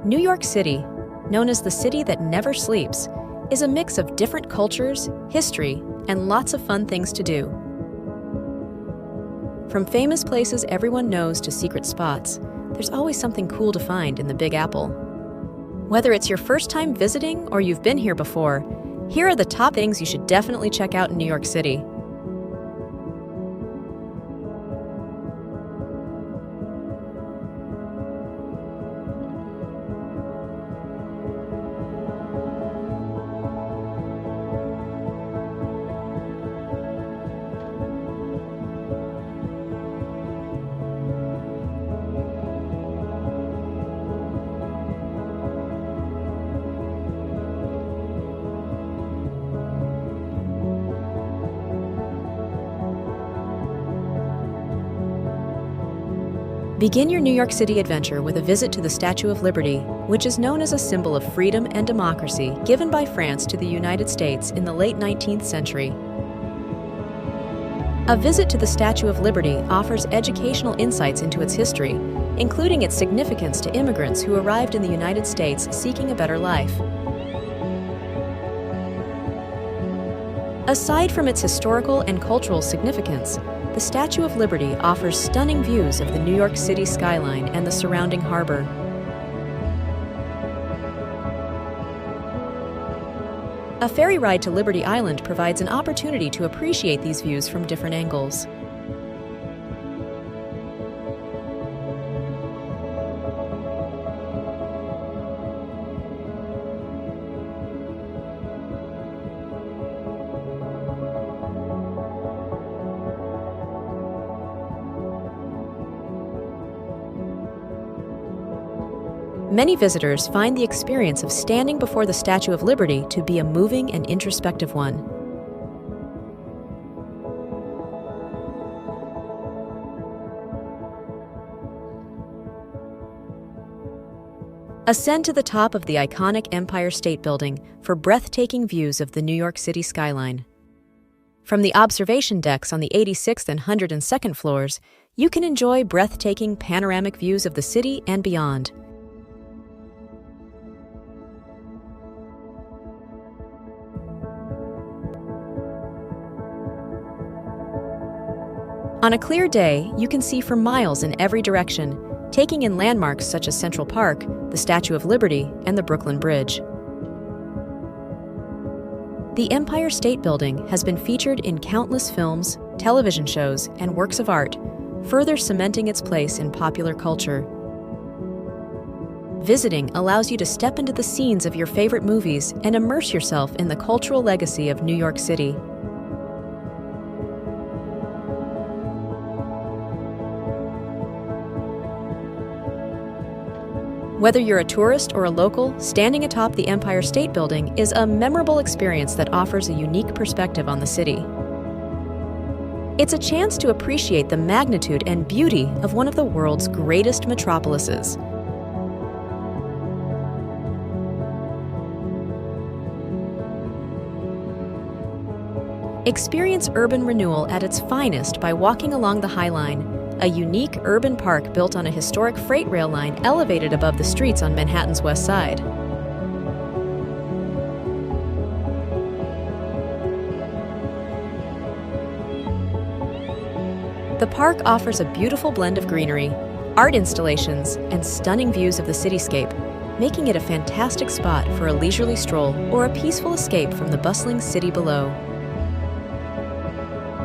New York City, known as the city that never sleeps, is a mix of different cultures, history, and lots of fun things to do. From famous places everyone knows to secret spots, there's always something cool to find in the Big Apple. Whether it's your first time visiting or you've been here before, here are the top things you should definitely check out in New York City. Begin your New York City adventure with a visit to the Statue of Liberty, which is known as a symbol of freedom and democracy given by France to the United States in the late 19th century. A visit to the Statue of Liberty offers educational insights into its history, including its significance to immigrants who arrived in the United States seeking a better life. Aside from its historical and cultural significance, the Statue of Liberty offers stunning views of the New York City skyline and the surrounding harbor. A ferry ride to Liberty Island provides an opportunity to appreciate these views from different angles. Many visitors find the experience of standing before the Statue of Liberty to be a moving and introspective one. Ascend to the top of the iconic Empire State Building for breathtaking views of the New York City skyline. From the observation decks on the 86th and 102nd floors, you can enjoy breathtaking panoramic views of the city and beyond. On a clear day, you can see for miles in every direction, taking in landmarks such as Central Park, the Statue of Liberty, and the Brooklyn Bridge. The Empire State Building has been featured in countless films, television shows, and works of art, further cementing its place in popular culture. Visiting allows you to step into the scenes of your favorite movies and immerse yourself in the cultural legacy of New York City. Whether you're a tourist or a local, standing atop the Empire State Building is a memorable experience that offers a unique perspective on the city. It's a chance to appreciate the magnitude and beauty of one of the world's greatest metropolises. Experience urban renewal at its finest by walking along the High Line, a unique urban park built on a historic freight rail line elevated above the streets on Manhattan's West Side. The park offers a beautiful blend of greenery, art installations, and stunning views of the cityscape, making it a fantastic spot for a leisurely stroll or a peaceful escape from the bustling city below.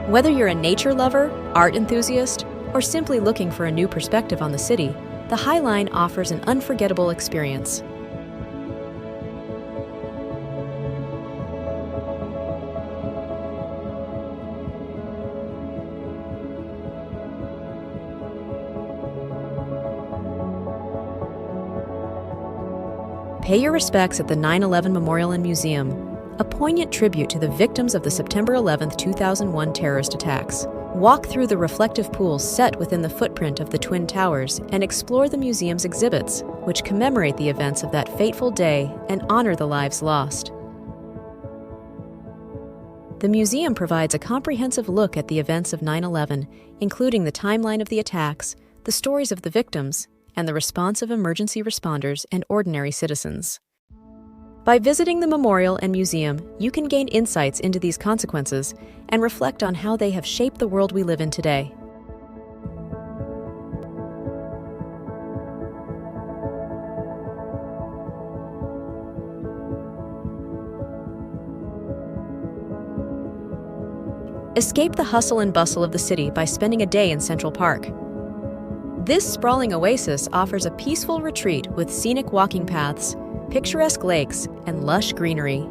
Whether you're a nature lover, art enthusiast, or simply looking for a new perspective on the city, the High Line offers an unforgettable experience. Pay your respects at the 9/11 Memorial and Museum, a poignant tribute to the victims of the September 11, 2001 terrorist attacks. Walk through the reflective pools set within the footprint of the Twin Towers and explore the museum's exhibits, which commemorate the events of that fateful day and honor the lives lost. The museum provides a comprehensive look at the events of 9/11, including the timeline of the attacks, the stories of the victims, and the response of emergency responders and ordinary citizens. By visiting the memorial and museum, you can gain insights into these consequences and reflect on how they have shaped the world we live in today. Escape the hustle and bustle of the city by spending a day in Central Park. This sprawling oasis offers a peaceful retreat with scenic walking paths, picturesque lakes, and lush greenery.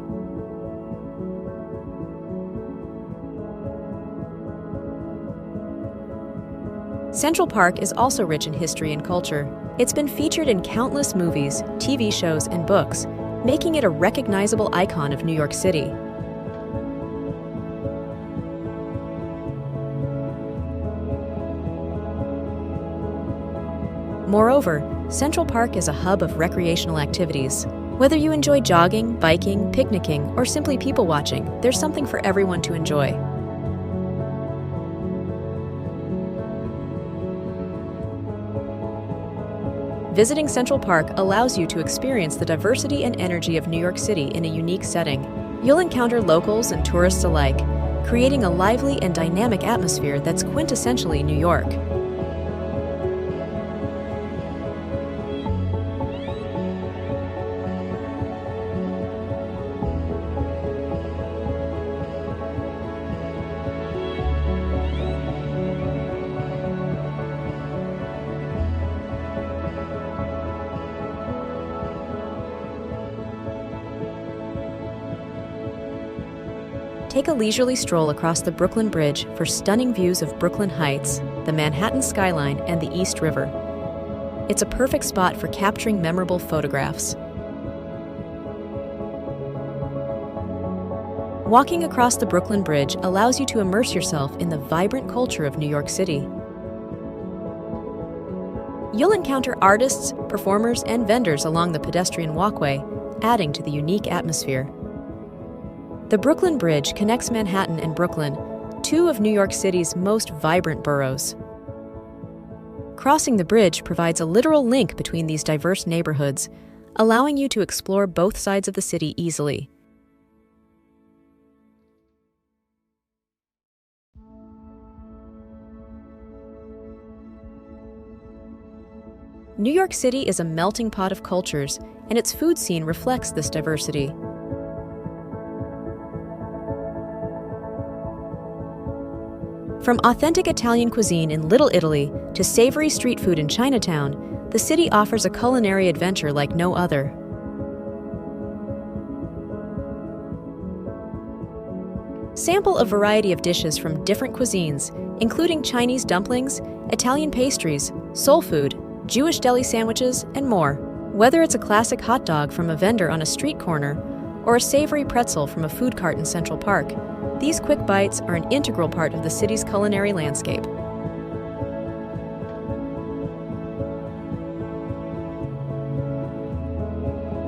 Central Park is also rich in history and culture. It's been featured in countless movies, TV shows, and books, making it a recognizable icon of New York City. Moreover, Central Park is a hub of recreational activities. Whether you enjoy jogging, biking, picnicking, or simply people-watching, there's something for everyone to enjoy. Visiting Central Park allows you to experience the diversity and energy of New York City in a unique setting. You'll encounter locals and tourists alike, creating a lively and dynamic atmosphere that's quintessentially New York. Take a leisurely stroll across the Brooklyn Bridge for stunning views of Brooklyn Heights, the Manhattan skyline, and the East River. It's a perfect spot for capturing memorable photographs. Walking across the Brooklyn Bridge allows you to immerse yourself in the vibrant culture of New York City. You'll encounter artists, performers, and vendors along the pedestrian walkway, adding to the unique atmosphere. The Brooklyn Bridge connects Manhattan and Brooklyn, two of New York City's most vibrant boroughs. Crossing the bridge provides a literal link between these diverse neighborhoods, allowing you to explore both sides of the city easily. New York City is a melting pot of cultures, and its food scene reflects this diversity. From authentic Italian cuisine in Little Italy to savory street food in Chinatown, the city offers a culinary adventure like no other. Sample a variety of dishes from different cuisines, including Chinese dumplings, Italian pastries, soul food, Jewish deli sandwiches, and more. Whether it's a classic hot dog from a vendor on a street corner or a savory pretzel from a food cart in Central Park, these quick bites are an integral part of the city's culinary landscape.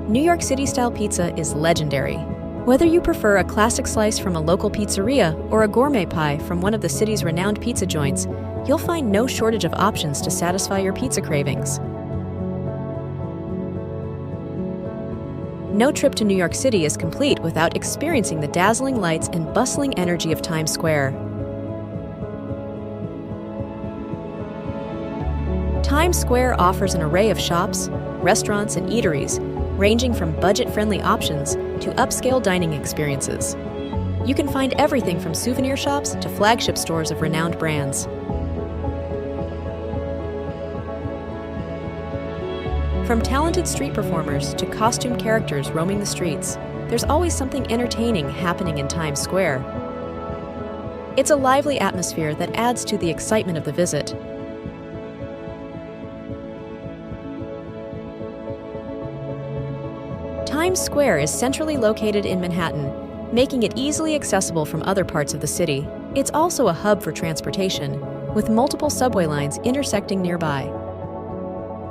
New York City-style pizza is legendary. Whether you prefer a classic slice from a local pizzeria or a gourmet pie from one of the city's renowned pizza joints, you'll find no shortage of options to satisfy your pizza cravings. No trip to New York City is complete without experiencing the dazzling lights and bustling energy of Times Square. Times Square offers an array of shops, restaurants, and eateries, ranging from budget-friendly options to upscale dining experiences. You can find everything from souvenir shops to flagship stores of renowned brands. From talented street performers to costume characters roaming the streets, there's always something entertaining happening in Times Square. It's a lively atmosphere that adds to the excitement of the visit. Times Square is centrally located in Manhattan, making it easily accessible from other parts of the city. It's also a hub for transportation, with multiple subway lines intersecting nearby.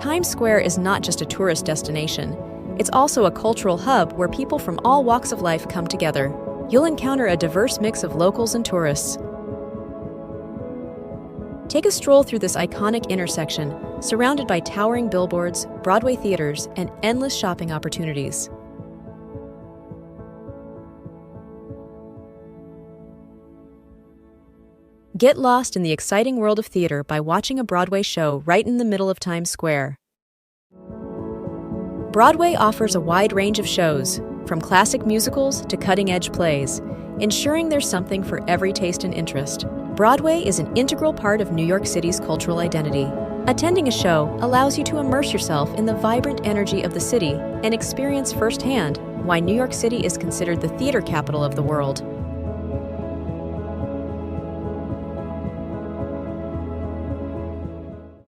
Times Square is not just a tourist destination. It's also a cultural hub where people from all walks of life come together. You'll encounter a diverse mix of locals and tourists. Take a stroll through this iconic intersection, surrounded by towering billboards, Broadway theaters, and endless shopping opportunities. Get lost in the exciting world of theater by watching a Broadway show right in the middle of Times Square. Broadway offers a wide range of shows, from classic musicals to cutting-edge plays, ensuring there's something for every taste and interest. Broadway is an integral part of New York City's cultural identity. Attending a show allows you to immerse yourself in the vibrant energy of the city and experience firsthand why New York City is considered the theater capital of the world.